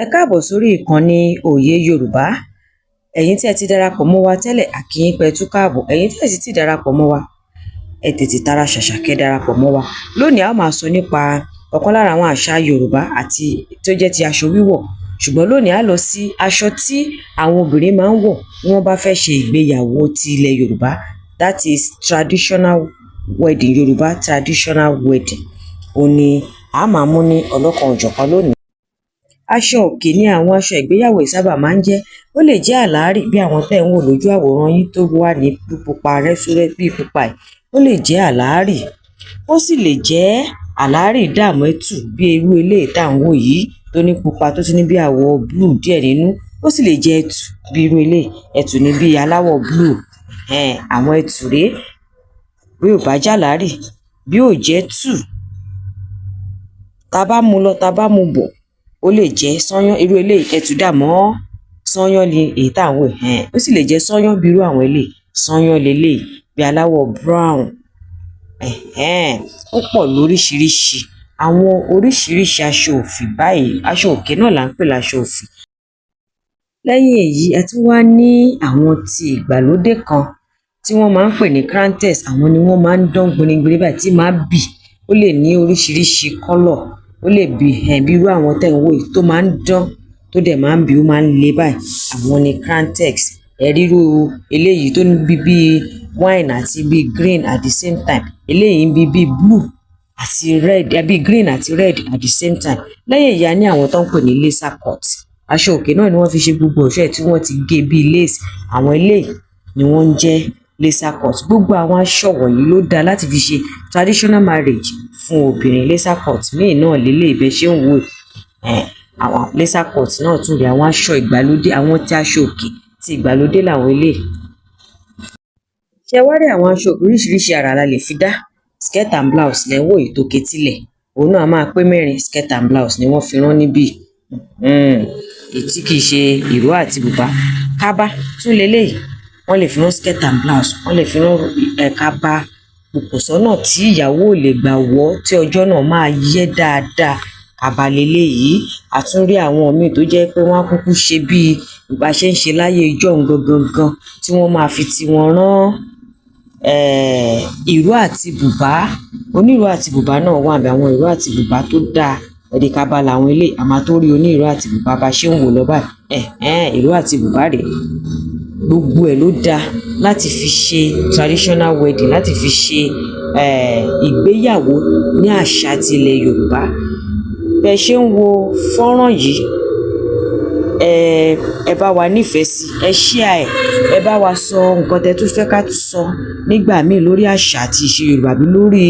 Ẹ káàbọ̀ sórí ìkànnì Òye Yorùbá. Ẹ̀yin tí ẹ ti darapọ̀ mọ́ wa tẹ́lẹ̀, a kí yín pé ẹ tún káàbọ̀. Ẹ̀yin tí ẹ sì ti darapọ̀ mọ́ wa, ẹ tètè tara ṣàṣà kẹ́ darapọ̀ mọ́ wa. Lónìí a ó máa sọ nípa ọ̀kan lára àwọn àṣà Yorùbá àti tó jẹ́ ti aṣọ wíwọ̀. Ṣùgbọ́n lónìí a lọ sí aṣọ tí àwọn obìnrin máa ń wọ̀ bí wọ́n bá fẹ́ ṣe ìgbéyàwó ti ilẹ̀ Yorùbá. That is traditional wedding, Yorùbá traditional wedding. Ó ní a máa mú ní ọlọ́kan òjọ̀kan lónìí. Aṣọ òkè ni àwọn aṣọ ìgbéyàwó sábà máa ń jẹ́. Ó lè jẹ́ àlárì bí àwọn tẹ́ ń wò lójú àwòrán yín tó wà ní pupa rẹ́súrẹ́ bí pupa yìí. Ó lè jẹ́ àlárì. Ó sì lè jẹ́ àlárì dàmẹ́tù bí irú eléyìí tá ń wò yìí tó ní pupa tó tún ní bí àwọ̀ blue díẹ̀ nínú. Ó sì lè jẹ́ ẹ̀tù bí irú eléyìí. Ẹ̀tù ní bí aláwọ̀ blue. Àwọn ẹ̀tù rèé. Bí ò bá jẹ́ àlárì, bí ò jẹ́ ẹ̀tù. Tá bá mú lọ, tá bá mú bọ̀, ó lè jẹ́ sányán irú eléyìí ẹ̀tù dàmọ́ sányán ni èyí tá ń wò. Ó sì lè jẹ́ sányán bí irú àwọn eléyìí. Sányán leléyìí bí aláwọ̀ brown. Ó pọ̀ lóríṣiríṣi. Àwọn oríṣiríṣi aṣọ òfì báyìí, aṣọ òkè náà là ń pè láṣọ òfì. Lẹ́yìn èyí, ẹ tún wá ní àwọn ti ìgbàlódé kan tí wọ́n máa ń pè ní crantess. Àwọn ni wọ́n máa ń dán gbinigbini báyìí tí máa bì. Ó lè ní oríṣiríṣi kọ́lọ̀. Ó lè bì bí irú àwọn tẹ́ ń wò yìí tó máa ń dán tó dẹ̀ máa ń bì ó máa ń le báyìí. Àwọn ni crantess. Ríru eléyìí tó ní bí wine àti bí green at the same time. Eléyìí ń bí blue àti red, bí green àti red at the same time. Lẹ́yìn èyí a ní àwọn tó ń pè ní laser cut. Aṣọ òkè náà ni wọ́n fi ṣe gbogbo ọ̀ṣọ́ tí wọ́n ti gé bí lace. Àwọn eléyìí ni wọ́n ń jẹ́ laser cut. Gbogbo àwọn aṣọ wọ̀nyí ló dáa láti fi ṣe traditional marriage fún obìnrin. Laser cut míì náà lélẹ̀ ibẹ̀ ṣé ń wò. Àwọn laser cut náà tún rí àwọn aṣọ ìgbàlódé, àwọn tí aṣọ òkè tí ìgbàlódé làwọn eléyìí. Ṣé wá rí àwọn aṣọ oríṣiríṣi àrà la lè fi dá. Skirt and blouse lẹ́ ń wò yìí tó ketílẹ̀. Òun náà máa pé mẹ́rin. Skirt and blouse ni wọ́n fi rán níbí. Èyí tí kì í ṣe ìró àti bùbá. Kaba tún leléyìí. Wọ́n lè fi rán skirt and blouse. Wọ́n lè fi rán kaba kòkòsọ́nà tí ìyàwó ò lè gbà wọ̀ tí ọjọ́ náà máa yẹ dáadáa. Kaba leléyìí. A tún rí àwọn míì tó jẹ́ pé wọ́n á kúkú ṣe bí ìbá ṣe ń ṣe láyé ìjọ́un gangan tí wọ́n máa fi ti wọn rán ìró àti bùbá. Oníró àti bùbá náà wà bí àwọn ìró àti bùbá tó dáa. Ẹ̀dì kaba làwọn eléyìí. A máa tó rí oníró àti bùbá bá ṣe ń wò lọ báyìí. Ìró àti bùbá rèé. Gbogbo ẹ̀ ló dáa láti fi ṣe traditional wedding, láti fi ṣe ìgbéyàwó ní àṣà ti ilẹ̀ Yorùbá. Bẹ́ ṣe ń wo fọ́nrán yìí, ẹ bá wa nífẹ̀ẹ́ sí, ẹ share ẹ̀, ẹ bá wa sọ nǹkan tẹ́ tún fẹ́ ká tún sọ nígbà míì lórí àṣà àti ìṣe Yorùbá àbí lórí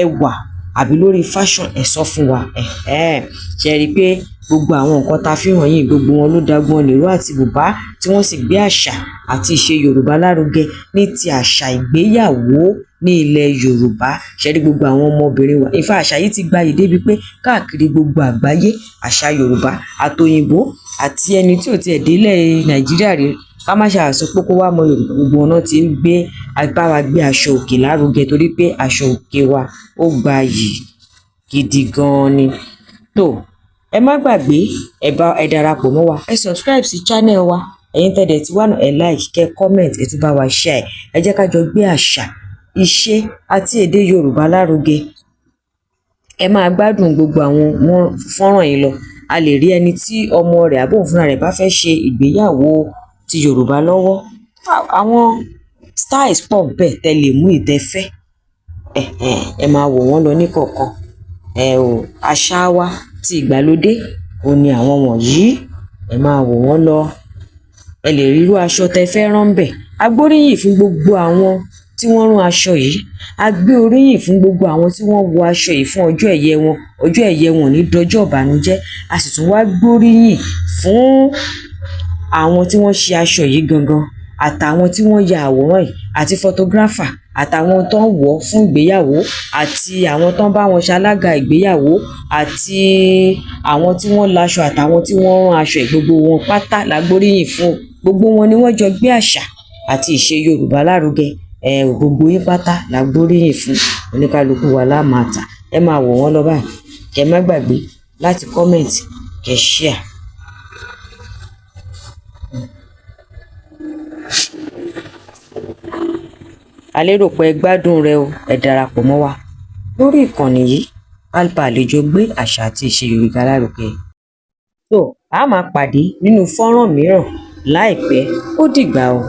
ẹwà àbí lórí fashion. Ẹ sọ fún wa. Ṣé rí pé gbogbo àwọn nǹkan tá fi hàn yín gbogbo wọn ló dágbọ́n ní ìró àti bùbá tí wọ́n sì gbé àṣà àti ìṣe Yorùbá lárugẹ ní ti àṣà ìgbéyàwó ní ilẹ̀ Yorùbá. Ṣé rí gbogbo àwọn ọmọbìnrin wa. Ìfà àṣà yìí ti gbayì débi pé káàkiri gbogbo àgbáyé àṣà Yorùbá àtòyìnbó àti ẹni tí ò tiẹ̀ délẹ̀ Nàìjíríà rí ká má ṣe àsọ pé kó wá mọ Yorùbá. Gbogbo wọn náà ti ń gbé agbára gbé aṣọ òkè lárugẹ torí pé aṣọ òkè wa ó gbayì gidi gan-an ni. Ẹ má gbàgbé ẹ darapọ̀ mọ́ wa. Ẹ subscribe sí channel wa. Ẹ̀yin tẹ́lẹ̀ tí wà náà ẹ like, kẹ́ comment, ẹ tún bá wa share. Ẹ jẹ́ ká jọ gbé àṣà, ìṣe àti èdè Yorùbá lárugẹ. Ẹ máa gbádùn gbogbo àwọn fọ́nrán yìí lọ. A lè rí ẹni tí ọmọ rẹ̀ àbí òun fúnra rẹ̀ bá fẹ́ ṣe ìgbéyàwó ti Yorùbá lọ́wọ́. Àwọn styles pọ̀ bẹ́ẹ̀ tẹ́ lè mú ìtẹ́fẹ́. Ẹ máa wò wọ́n lọ níkọ̀ọ̀kan. Àṣà wa ti ìgbàlódé òun ni àwọn wọ̀nyí. Ẹ máa wò wọ́n lọ. Ẹ lè rí irú aṣọ tẹ́ fẹ́ rán bẹ̀. A gbóríyìn fún gbogbo àwọn tí wọ́n rán aṣọ yìí. A gbé oríyìn fún gbogbo àwọn tí wọ́n wọ aṣọ yìí fún ọjọ́ ẹ̀yẹ wọn. Ọjọ́ ẹ̀yẹ wọn ò ní dọjọ́ ìbànújẹ́. A sì tún wá gbóríyìn fún àwọn tí wọ́n ṣe aṣọ yìí gangan àtàwọn tí wọ́n ya àwòrán yìí àti photographer àtàwọn tó ń wọ̀ fún ìgbéyàwó àti àwọn tó ń bá wọn ṣalága ìgbéyàwó àti àwọn tí wọ́n láṣọ àtàwọn tí wọ́n rán aṣọ gbogbo wọn pátá la gbóríyìn fún. Gbogbo wọn ni wọ́n jọ gbé àṣà àti ìṣe Yorùbá lárugẹ. Gbogbo yín pátá la gbóríyìn fún. Oníkálukú wa la máa tà. Ẹ máa wò wọ́n lọ báyìí. Kẹ́ má gbàgbé láti comment, kẹ́ share. a lérò pé ẹ gbádùn rẹ̀ o, ẹ darapọ̀ mọ́ wa lórí ìkànnì yìí ká bá lè jọ gbé àṣà àti ìṣe Yorùbá lárugẹ. So a máa pàdé nínú fọ́nrán mìíràn láìpẹ́, ó dìgbà o.